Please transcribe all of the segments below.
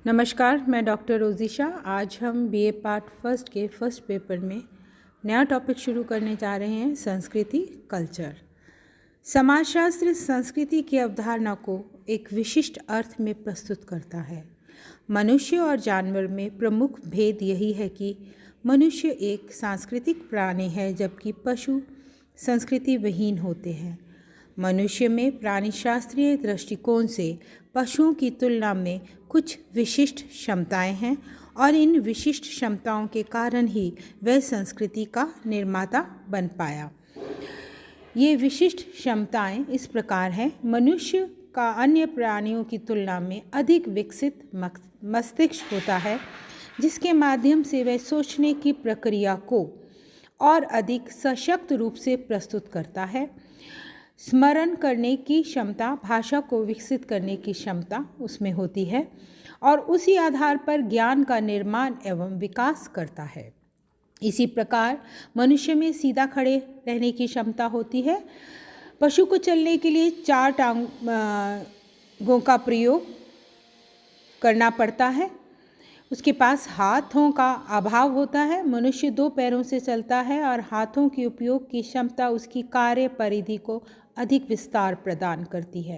नमस्कार, मैं डॉक्टर रोज़िशा। आज हम बीए पार्ट फर्स्ट के फर्स्ट पेपर में नया टॉपिक शुरू करने जा रहे हैं, संस्कृति कल्चर। समाजशास्त्र संस्कृति की अवधारणा को एक विशिष्ट अर्थ में प्रस्तुत करता है। मनुष्य और जानवर में प्रमुख भेद यही है कि मनुष्य एक सांस्कृतिक प्राणी है जबकि पशु संस्कृति विहीन होते हैं। मनुष्य में प्राणीशास्त्रीय दृष्टिकोण से पशुओं की तुलना में कुछ विशिष्ट क्षमताएं हैं और इन विशिष्ट क्षमताओं के कारण ही वह संस्कृति का निर्माता बन पाया। ये विशिष्ट क्षमताएं इस प्रकार हैं। मनुष्य का अन्य प्राणियों की तुलना में अधिक विकसित मस्तिष्क होता है, जिसके माध्यम से वह सोचने की प्रक्रिया को और अधिक सशक्त रूप से प्रस्तुत करता है। स्मरण करने की क्षमता, भाषा को विकसित करने की क्षमता उसमें होती है और उसी आधार पर ज्ञान का निर्माण एवं विकास करता है। इसी प्रकार मनुष्य में सीधा खड़े रहने की क्षमता होती है। पशु को चलने के लिए 4 टांगों का प्रयोग करना पड़ता है। उसके पास हाथों का अभाव होता है। मनुष्य 2 पैरों से चलता है और हाथों के उपयोग की क्षमता उसकी कार्य परिधि को अधिक विस्तार प्रदान करती है।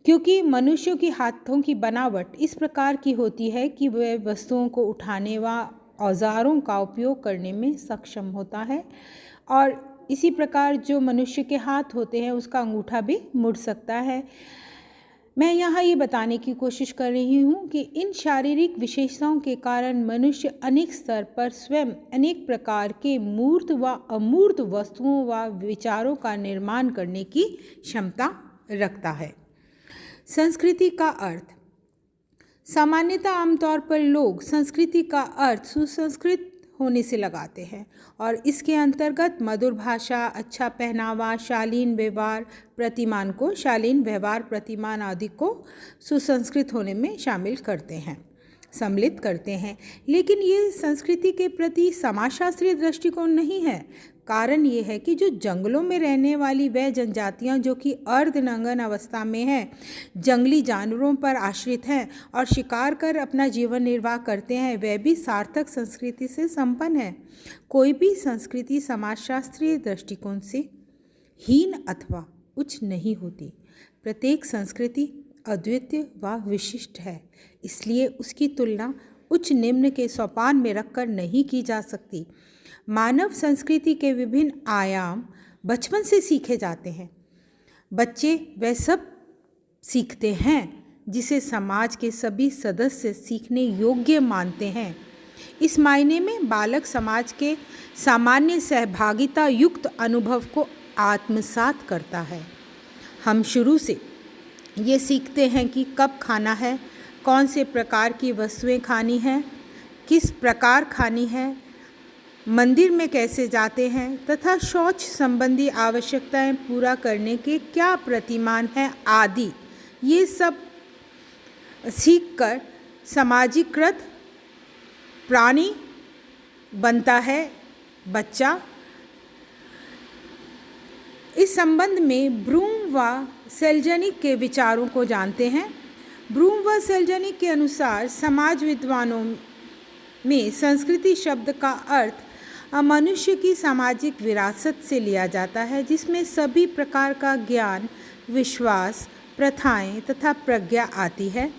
क्योंकि मनुष्यों की हाथों की बनावट इस प्रकार की होती है कि वह वस्तुओं को उठाने व औजारों का उपयोग करने में सक्षम होता है और इसी प्रकार जो मनुष्य के हाथ होते हैं उसका अंगूठा भी मुड़ सकता है। मैं यहाँ ये बताने की कोशिश कर रही हूँ कि इन शारीरिक विशेषताओं के कारण मनुष्य अनेक स्तर पर स्वयं अनेक प्रकार के मूर्त व अमूर्त वस्तुओं व विचारों का निर्माण करने की क्षमता रखता है। संस्कृति का अर्थ। सामान्यतः आमतौर पर लोग संस्कृति का अर्थ सुसंस्कृत होने से लगाते हैं और इसके अंतर्गत मधुर भाषा, अच्छा पहनावा, शालीन व्यवहार प्रतिमान आदि को सुसंस्कृत होने में सम्मिलित करते हैं। लेकिन ये संस्कृति के प्रति समाजशास्त्रीय दृष्टिकोण नहीं है। कारण ये है कि जो जंगलों में रहने वाली वह जनजातियां जो कि अर्धनग्न अवस्था में हैं, जंगली जानवरों पर आश्रित हैं और शिकार कर अपना जीवन निर्वाह करते हैं, वह भी सार्थक संस्कृति से संपन्न है। कोई भी संस्कृति समाजशास्त्रीय दृष्टिकोण से हीन अथवा उच्च नहीं होती। प्रत्येक संस्कृति अद्वितीय व विशिष्ट है, इसलिए उसकी तुलना उच्च निम्न के सोपान में रखकर नहीं की जा सकती। मानव संस्कृति के विभिन्न आयाम बचपन से सीखे जाते हैं। बच्चे वह सब सीखते हैं जिसे समाज के सभी सदस्य सीखने योग्य मानते हैं। इस मायने में बालक समाज के सामान्य सहभागिता युक्त अनुभव को आत्मसात करता है। हम शुरू से ये सीखते हैं कि कब खाना है, कौन से प्रकार की वस्तुएं खानी हैं, किस प्रकार खानी है, मंदिर में कैसे जाते हैं तथा शौच संबंधी आवश्यकताएं पूरा करने के क्या प्रतिमान हैं आदि। ये सब सीखकर समाजीकृत प्राणी बनता है बच्चा। इस संबंध में ब्रूम व सेल्जनिक के विचारों को जानते हैं। ब्रूम व सेल्जनिक के अनुसार समाज विद्वानों में संस्कृति शब्द का अर्थ मनुष्य की सामाजिक विरासत से लिया जाता है, जिसमें सभी प्रकार का ज्ञान, विश्वास, प्रथाएं तथा प्रज्ञा आती है,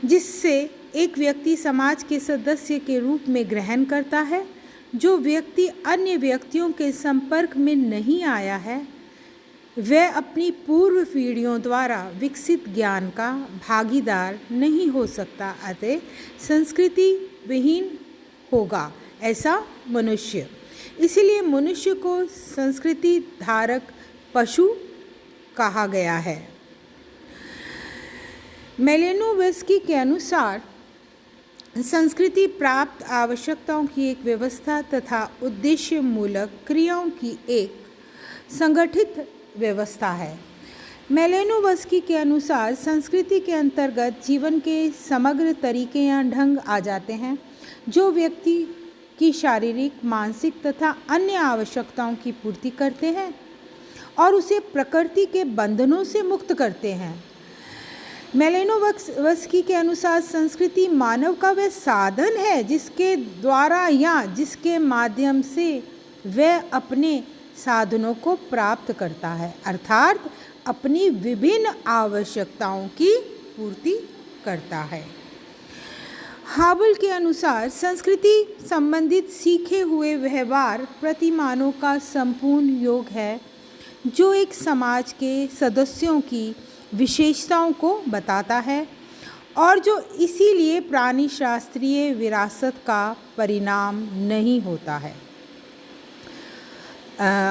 जिससे एक व्यक्ति समाज के सदस्य के रूप में ग्रहण करता है। जो व्यक्ति अन्य व्यक्तियों के संपर्क में नहीं आया है वह अपनी पूर्व पीढ़ियों द्वारा विकसित ज्ञान का भागीदार नहीं हो सकता, अतः संस्कृति विहीन होगा ऐसा मनुष्य। इसलिए मनुष्य को संस्कृति धारक पशु कहा गया है। मेलिनोवस्की के अनुसार संस्कृति प्राप्त आवश्यकताओं की एक व्यवस्था तथा उद्देश्य मूलक क्रियाओं की एक संगठित व्यवस्था है। मेलिनोवस्की के अनुसार संस्कृति के अंतर्गत जीवन के समग्र तरीके या ढंग आ जाते हैं जो व्यक्ति की शारीरिक, मानसिक तथा अन्य आवश्यकताओं की पूर्ति करते हैं और उसे प्रकृति के बंधनों से मुक्त करते हैं। मेलिनोवस्की के अनुसार संस्कृति मानव का वह साधन है जिसके द्वारा या जिसके माध्यम से वह अपने साधनों को प्राप्त करता है, अर्थात अपनी विभिन्न आवश्यकताओं की पूर्ति करता है। हाबल के अनुसार संस्कृति संबंधित सीखे हुए व्यवहार प्रतिमानों का संपूर्ण योग है जो एक समाज के सदस्यों की विशेषताओं को बताता है और जो इसीलिए प्राणी शास्त्रीय विरासत का परिणाम नहीं होता है।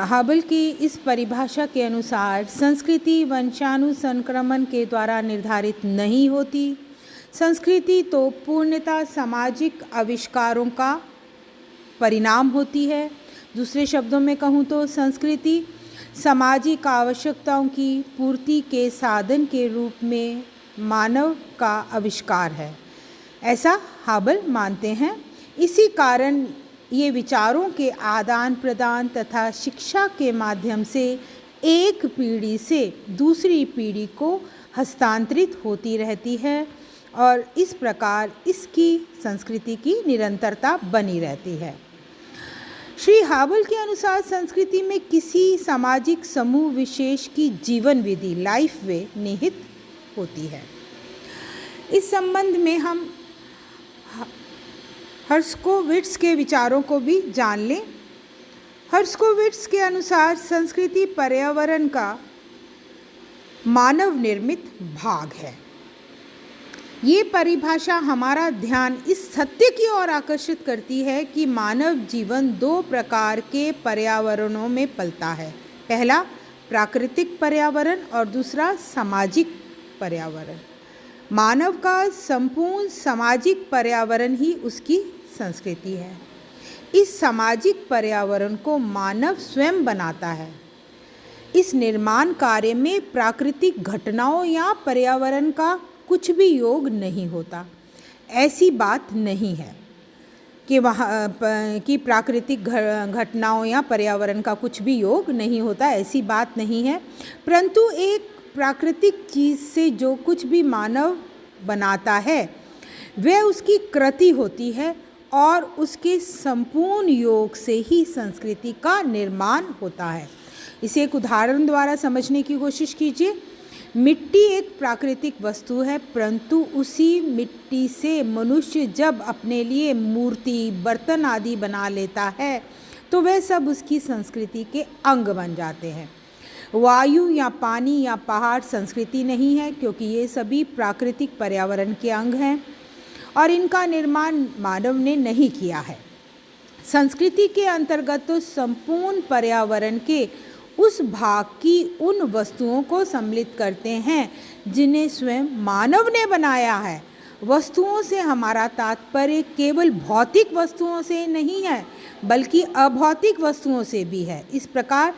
हाबल की इस परिभाषा के अनुसार संस्कृति वंशानुसंक्रमण के द्वारा निर्धारित नहीं होती। संस्कृति तो पूर्णतः सामाजिक आविष्कारों का परिणाम होती है। दूसरे शब्दों में कहूँ तो संस्कृति सामाजिक आवश्यकताओं की पूर्ति के साधन के रूप में मानव का आविष्कार है, ऐसा हाबल मानते हैं। इसी कारण ये विचारों के आदान प्रदान तथा शिक्षा के माध्यम से एक पीढ़ी से दूसरी पीढ़ी को हस्तांतरित होती रहती है और इस प्रकार इसकी संस्कृति की निरंतरता बनी रहती है। श्री हाबल के अनुसार संस्कृति में किसी सामाजिक समूह विशेष की जीवन विधि लाइफ वे निहित होती है। इस संबंध में हम हर्स्कोविट्स के विचारों को भी जान लें। हर्स्कोविट्स के अनुसार संस्कृति पर्यावरण का मानव निर्मित भाग है। ये परिभाषा हमारा ध्यान इस सत्य की ओर आकर्षित करती है कि मानव जीवन दो प्रकार के पर्यावरणों में पलता है, पहला प्राकृतिक पर्यावरण और दूसरा सामाजिक पर्यावरण। मानव का संपूर्ण सामाजिक पर्यावरण ही उसकी संस्कृति है। इस सामाजिक पर्यावरण को मानव स्वयं बनाता है। इस निर्माण कार्य में प्राकृतिक घटनाओं या पर्यावरण का कुछ भी योग नहीं होता। ऐसी बात नहीं है कि प्राकृतिक घटनाओं या पर्यावरण का कुछ भी योग नहीं होता, ऐसी बात नहीं है। परंतु एक प्राकृतिक चीज़ से जो कुछ भी मानव बनाता है वह उसकी कृति होती है और उसके संपूर्ण योग से ही संस्कृति का निर्माण होता है। इसे एक उदाहरण द्वारा समझने की कोशिश कीजिए। मिट्टी एक प्राकृतिक वस्तु है, परंतु उसी मिट्टी से मनुष्य जब अपने लिए मूर्ति, बर्तन आदि बना लेता है तो वह सब उसकी संस्कृति के अंग बन जाते हैं। वायु या पानी या पहाड़ संस्कृति नहीं है, क्योंकि ये सभी प्राकृतिक पर्यावरण के अंग हैं और इनका निर्माण मानव ने नहीं किया है। संस्कृति के अंतर्गत तो संपूर्ण पर्यावरण के उस भाग की उन वस्तुओं को सम्मिलित करते हैं जिन्हें स्वयं मानव ने बनाया है। वस्तुओं से हमारा तात्पर्य केवल भौतिक वस्तुओं से नहीं है, बल्कि अभौतिक वस्तुओं से भी है। इस प्रकार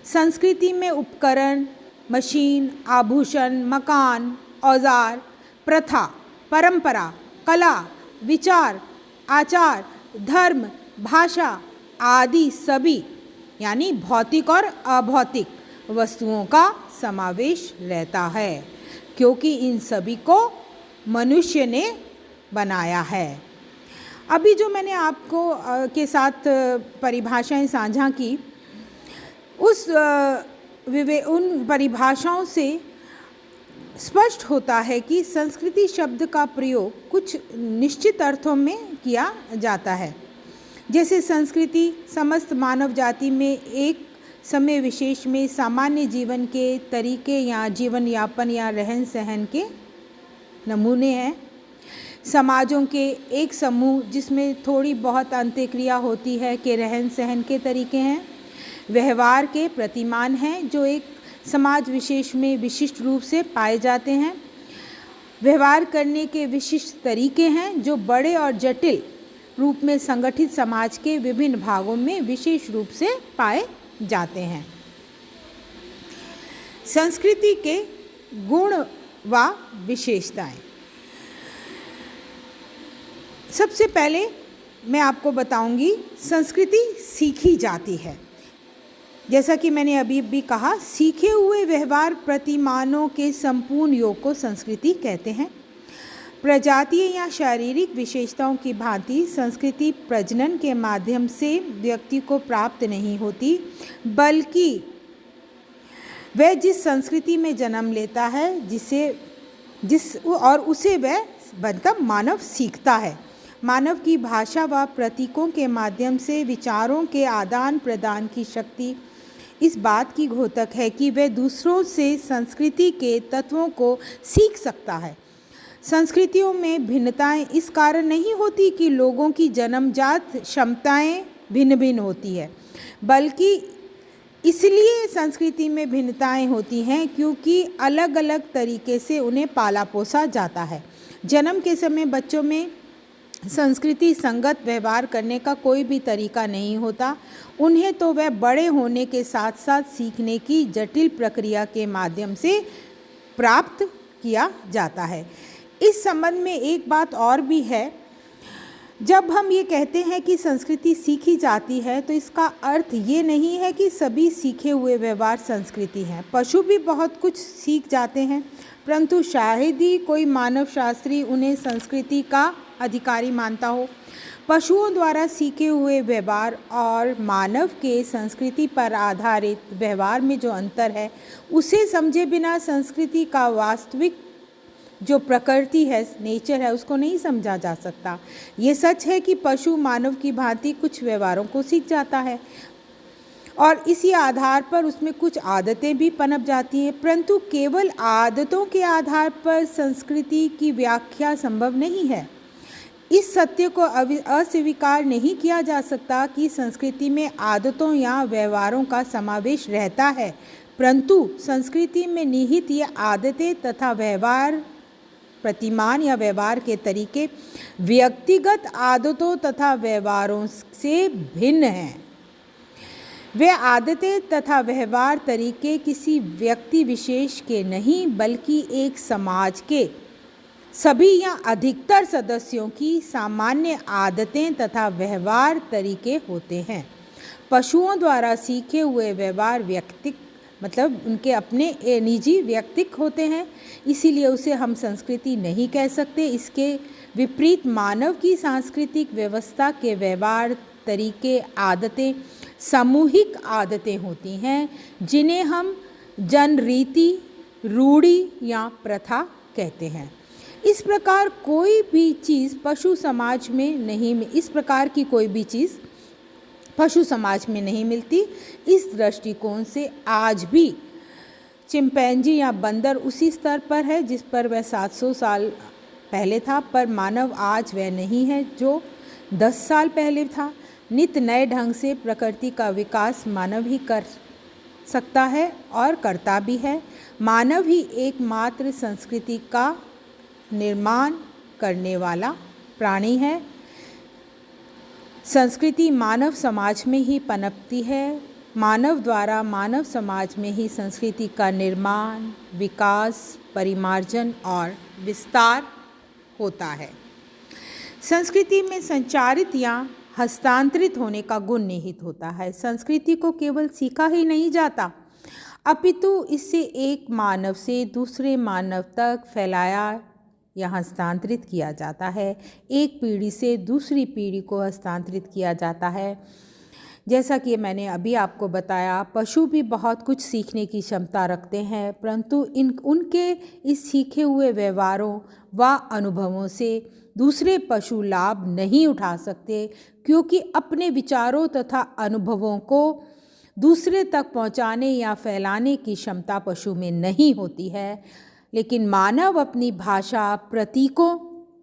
संस्कृति में उपकरण, मशीन, आभूषण, मकान, औजार, प्रथा, परंपरा, कला, विचार, आचार, धर्म, भाषा आदि सभी यानी भौतिक और अभौतिक वस्तुओं का समावेश रहता है, क्योंकि इन सभी को मनुष्य ने बनाया है। अभी जो मैंने आपको के साथ परिभाषाएं साझा की, उन परिभाषाओं से स्पष्ट होता है कि संस्कृति शब्द का प्रयोग कुछ निश्चित अर्थों में किया जाता है। जैसे संस्कृति समस्त मानव जाति में एक समय विशेष में सामान्य जीवन के तरीके या जीवन यापन या रहन सहन के नमूने हैं। समाजों के एक समूह जिसमें थोड़ी बहुत अंत्यक्रिया होती है के रहन सहन के तरीके हैं। व्यवहार के प्रतिमान हैं जो एक समाज विशेष में विशिष्ट रूप से पाए जाते हैं। व्यवहार करने के विशिष्ट तरीके हैं जो बड़े और जटिल रूप में संगठित समाज के विभिन्न भागों में विशेष रूप से पाए जाते हैं। संस्कृति के गुण व विशेषताएं। सबसे पहले मैं आपको बताऊंगी, संस्कृति सीखी जाती है। जैसा कि मैंने अभी भी कहा, सीखे हुए व्यवहार प्रतिमानों के संपूर्ण योग को संस्कृति कहते हैं। प्रजातीय या शारीरिक विशेषताओं की भांति संस्कृति प्रजनन के माध्यम से व्यक्ति को प्राप्त नहीं होती, बल्कि वह जिस संस्कृति में जन्म लेता है उसे वह मतलब मानव सीखता है। मानव की भाषा व प्रतीकों के माध्यम से विचारों के आदान प्रदान की शक्ति इस बात की घोतक है कि वह दूसरों से संस्कृति के तत्वों को सीख सकता है। संस्कृतियों में भिन्नताएं इस कारण नहीं होती कि लोगों की जन्मजात क्षमताएं भिन्न भिन्न होती है, बल्कि इसलिए संस्कृति में भिन्नताएं होती हैं क्योंकि अलग अलग तरीके से उन्हें पाला पोसा जाता है। जन्म के समय बच्चों में संस्कृति संगत व्यवहार करने का कोई भी तरीका नहीं होता। उन्हें तो वह बड़े होने के साथ साथ सीखने की जटिल प्रक्रिया के माध्यम से प्राप्त किया जाता है। इस संबंध में एक बात और भी है, जब हम ये कहते हैं कि संस्कृति सीखी जाती है तो इसका अर्थ ये नहीं है कि सभी सीखे हुए व्यवहार संस्कृति हैं। पशु भी बहुत कुछ सीख जाते हैं, परंतु शायद ही कोई मानव शास्त्री उन्हें संस्कृति का अधिकारी मानता हो। पशुओं द्वारा सीखे हुए व्यवहार और मानव के संस्कृति पर आधारित व्यवहार में जो अंतर है, उसे समझे बिना संस्कृति का वास्तविक जो प्रकृति है, नेचर है, उसको नहीं समझा जा सकता। ये सच है कि पशु मानव की भांति कुछ व्यवहारों को सीख जाता है और इसी आधार पर उसमें कुछ आदतें भी पनप जाती हैं, परंतु केवल आदतों के आधार पर संस्कृति की व्याख्या संभव नहीं है। इस सत्य को अस्वीकार नहीं किया जा सकता कि संस्कृति में आदतों या व्यवहारों का समावेश रहता है, परंतु संस्कृति में निहित ये आदतें तथा व्यवहार प्रतिमान या व्यवहार के तरीके व्यक्तिगत आदतों तथा व्यवहारों से भिन्न हैं। वे आदतें तथा व्यवहार तरीके किसी व्यक्ति विशेष के नहीं, बल्कि एक समाज के सभी या अधिकतर सदस्यों की सामान्य आदतें तथा व्यवहार तरीके होते हैं। पशुओं द्वारा सीखे हुए व्यवहार व्यक्तिक मतलब उनके अपने निजी व्यक्तिक होते हैं, इसीलिए उसे हम संस्कृति नहीं कह सकते। इसके विपरीत मानव की सांस्कृतिक व्यवस्था के व्यवहार तरीके आदतें सामूहिक आदतें होती हैं, जिन्हें हम जनरीति, रूढ़ी या प्रथा कहते हैं। इस प्रकार की कोई भी चीज़ पशु समाज में नहीं मिलती। इस दृष्टिकोण से आज भी चिंपैंजी या बंदर उसी स्तर पर है जिस पर वह 700 साल पहले था, पर मानव आज वह नहीं है जो 10 साल पहले था। नित नए ढंग से प्रकृति का विकास मानव ही कर सकता है और करता भी है। मानव ही एकमात्र संस्कृति का निर्माण करने वाला प्राणी है। संस्कृति मानव समाज में ही पनपती है। मानव द्वारा मानव समाज में ही संस्कृति का निर्माण, विकास, परिमार्जन और विस्तार होता है। संस्कृति में संचारित या हस्तांतरित होने का गुण निहित होता है। संस्कृति को केवल सीखा ही नहीं जाता, अपितु इससे एक मानव से दूसरे मानव तक फैलाया या हस्तांतरित किया जाता है। एक पीढ़ी से दूसरी पीढ़ी को हस्तांतरित किया जाता है। जैसा कि मैंने अभी आपको बताया, पशु भी बहुत कुछ सीखने की क्षमता रखते हैं, परंतु उनके इस सीखे हुए व्यवहारों व अनुभवों से दूसरे पशु लाभ नहीं उठा सकते, क्योंकि अपने विचारों तथा अनुभवों को दूसरे तक पहुंचाने या फैलाने की क्षमता पशु में नहीं होती है। लेकिन मानव अपनी भाषा, प्रतीकों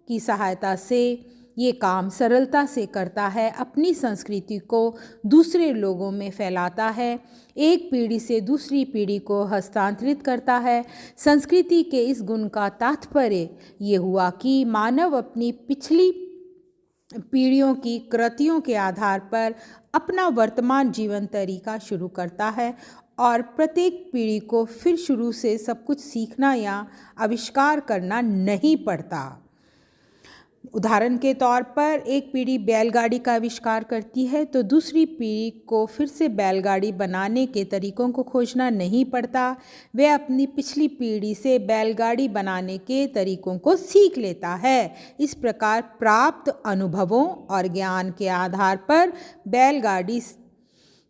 की सहायता से ये काम सरलता से करता है, अपनी संस्कृति को दूसरे लोगों में फैलाता है, एक पीढ़ी से दूसरी पीढ़ी को हस्तांतरित करता है। संस्कृति के इस गुण का तात्पर्य ये हुआ कि मानव अपनी पिछली पीढ़ियों की कृतियों के आधार पर अपना वर्तमान जीवन तरीका शुरू करता है और प्रत्येक पीढ़ी को फिर शुरू से सब कुछ सीखना या आविष्कार करना नहीं पड़ता। उदाहरण के तौर पर एक पीढ़ी बैलगाड़ी का आविष्कार करती है तो दूसरी पीढ़ी को फिर से बैलगाड़ी बनाने के तरीकों को खोजना नहीं पड़ता। वे अपनी पिछली पीढ़ी से बैलगाड़ी बनाने के तरीकों को सीख लेता है। इस प्रकार प्राप्त अनुभवों और ज्ञान के आधार पर बैलगाड़ी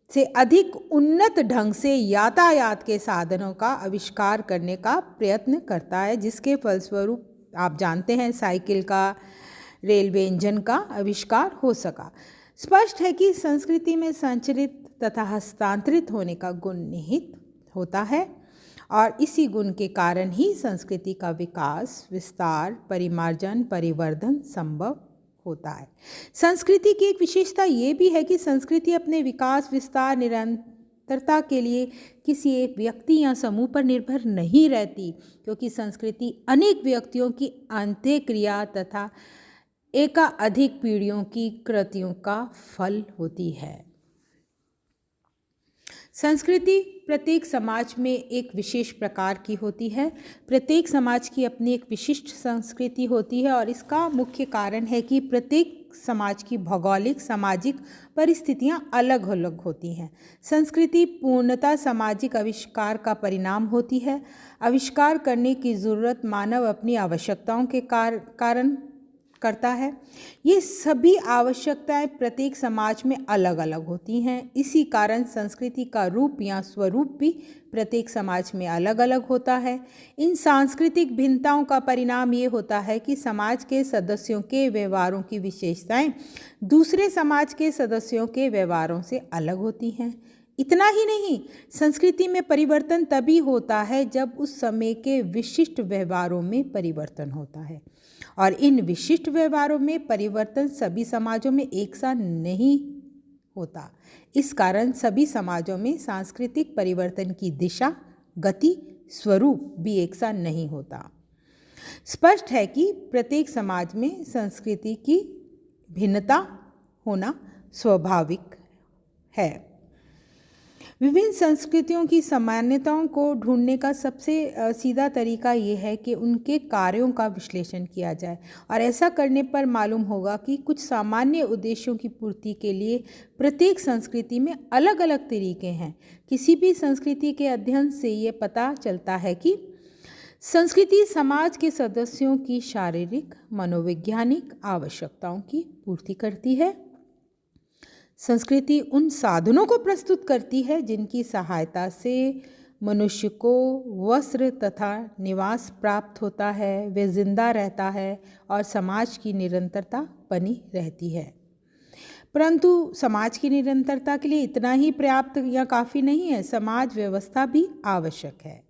से अधिक उन्नत ढंग से यातायात के साधनों का आविष्कार करने का प्रयत्न करता है, जिसके फलस्वरूप आप जानते हैं साइकिल का, रेलवे इंजन का आविष्कार हो सका। स्पष्ट है कि संस्कृति में संचरित तथा हस्तांतरित होने का गुण निहित होता है और इसी गुण के कारण ही संस्कृति का विकास, विस्तार, परिमार्जन, परिवर्धन संभव होता है। संस्कृति की एक विशेषता ये भी है कि संस्कृति अपने विकास, विस्तार, निरंतरता के लिए किसी एक व्यक्ति या समूह पर निर्भर नहीं रहती, क्योंकि संस्कृति अनेक व्यक्तियों की अंत्यक्रिया तथा एकाधिक पीढ़ियों की कृतियों का फल होती है। संस्कृति प्रत्येक समाज में एक विशेष प्रकार की होती है। प्रत्येक समाज की अपनी एक विशिष्ट संस्कृति होती है और इसका मुख्य कारण है कि प्रत्येक समाज की भौगोलिक, सामाजिक परिस्थितियां अलग अलग होती हैं। संस्कृति पूर्णतः सामाजिक आविष्कार का परिणाम होती है। आविष्कार करने की ज़रूरत मानव अपनी आवश्यकताओं के कारण करता है। ये सभी आवश्यकताएं प्रत्येक समाज में अलग अलग होती हैं। इसी कारण संस्कृति का रूप या स्वरूप भी प्रत्येक समाज में अलग अलग होता है। इन सांस्कृतिक भिन्नताओं का परिणाम ये होता है कि समाज के सदस्यों के व्यवहारों की विशेषताएं दूसरे समाज के सदस्यों के व्यवहारों से अलग होती हैं। इतना ही नहीं, संस्कृति में परिवर्तन तभी होता है जब उस समय के विशिष्ट व्यवहारों में परिवर्तन होता है और इन विशिष्ट व्यवहारों में परिवर्तन सभी समाजों में एक सा नहीं होता। इस कारण सभी समाजों में सांस्कृतिक परिवर्तन की दिशा, गति, स्वरूप भी एक सा नहीं होता। स्पष्ट है कि प्रत्येक समाज में संस्कृति की भिन्नता होना स्वाभाविक है। विभिन्न संस्कृतियों की सामान्यताओं को ढूंढने का सबसे सीधा तरीका ये है कि उनके कार्यों का विश्लेषण किया जाए और ऐसा करने पर मालूम होगा कि कुछ सामान्य उद्देश्यों की पूर्ति के लिए प्रत्येक संस्कृति में अलग अलग तरीके हैं। किसी भी संस्कृति के अध्ययन से ये पता चलता है कि संस्कृति समाज के सदस्यों की शारीरिक, मनोवैज्ञानिक आवश्यकताओं की पूर्ति करती है। संस्कृति उन साधनों को प्रस्तुत करती है जिनकी सहायता से मनुष्य को वस्त्र तथा निवास प्राप्त होता है, वे जिंदा रहता है और समाज की निरंतरता बनी रहती है। परंतु समाज की निरंतरता के लिए इतना ही पर्याप्त या काफ़ी नहीं है, समाज व्यवस्था भी आवश्यक है।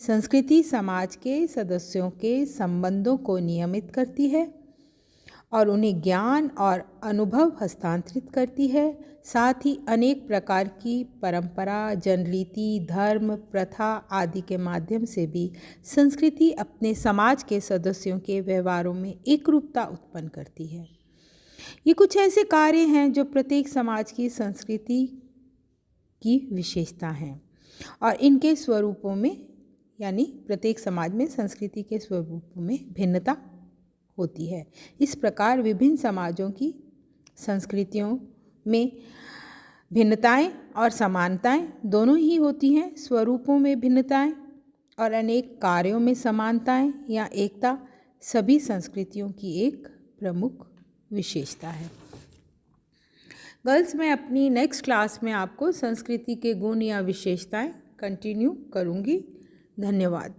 संस्कृति समाज के सदस्यों के संबंधों को नियमित करती है और उन्हें ज्ञान और अनुभव हस्तांतरित करती है। साथ ही अनेक प्रकार की परंपरा, जनरीति, धर्म, प्रथा आदि के माध्यम से भी संस्कृति अपने समाज के सदस्यों के व्यवहारों में एकरूपता उत्पन्न करती है। ये कुछ ऐसे कार्य हैं जो प्रत्येक समाज की संस्कृति की विशेषता हैं और इनके स्वरूपों में यानी प्रत्येक समाज में संस्कृति के स्वरूपों में भिन्नता होती है। इस प्रकार विभिन्न समाजों की संस्कृतियों में भिन्नताएं और समानताएं दोनों ही होती हैं। स्वरूपों में भिन्नताएं और अनेक कार्यों में समानताएं या एकता सभी संस्कृतियों की एक प्रमुख विशेषता है। गर्ल्स, मैं अपनी नेक्स्ट क्लास में आपको संस्कृति के गुण या विशेषताएं कंटिन्यू करूंगी। धन्यवाद।